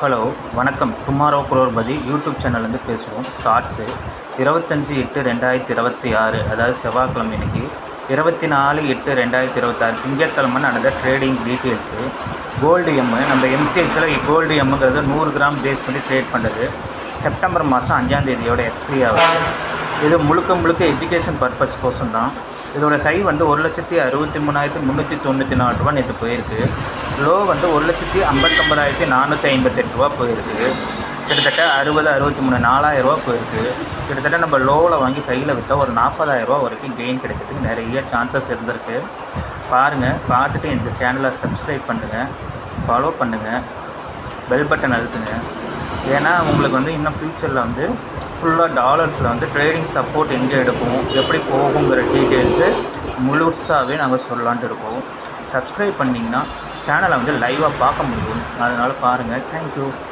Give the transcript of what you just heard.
Hello வணக்கம். Tomorrow crorepati YouTube சேனல்லேருந்து பேசுகிறோம். Shorts 25/8/2026 அதாவது செவ்வாய்க்கிழமை இன்னைக்கு 24/8/2026 திங்கட்கிழமை நடந்த ட்ரேடிங் டீட்டெயில்ஸு. கோல்டு எம்மு நம்ம எம்சிஎக்ஸில் கோல்டு எம்முங்கிறது 100 கிராம் பேஸ் பண்ணி ட்ரேட் பண்ணுறது. செப்டம்பர் மாதம் 5ஆம் தேதியோட எக்ஸ்பிரி ஆகுது. இது முழுக்க எஜுகேஷன் பர்பஸ் கோசம் தான். இதோட கை வந்து 1,63,394 ரூபா நேற்று போயிருக்கு. லோ வந்து 1,59,458 ரூபா போயிருக்கு. கிட்டத்தட்ட 60-63 4,000 ரூபா போயிருக்கு. கிட்டத்தட்ட நம்ம லோவில் வாங்கி கையில் விற்றா ஒரு 40,000 ரூபா வரைக்கும் கெயின் கிடைக்கிறதுக்கு நிறைய சான்சஸ் இருந்திருக்கு. பாருங்கள், பார்த்துட்டு இந்த சேனலை சப்ஸ்கிரைப் பண்ணுங்கள், ஃபாலோ பண்ணுங்கள், பெல் பட்டன் அழுத்துங்க. ஏன்னா உங்களுக்கு வந்து இன்னும் ஃப்யூச்சரில் வந்து ஃபுல்லாக டாலர்ஸில் வந்து ட்ரேடிங் சப்போர்ட் எங்கே எடுப்போம், எப்படி போகுங்கிற டீட்டெயில்ஸு முழுசாகவே நாங்கள் சொல்லலான்ட்டு இருக்கோம். சப்ஸ்கிரைப் பண்ணிங்கன்னா சேனலை வந்து லைவாக பார்க்க முடியும். அதனால் பாருங்கள். தேங்க்யூ.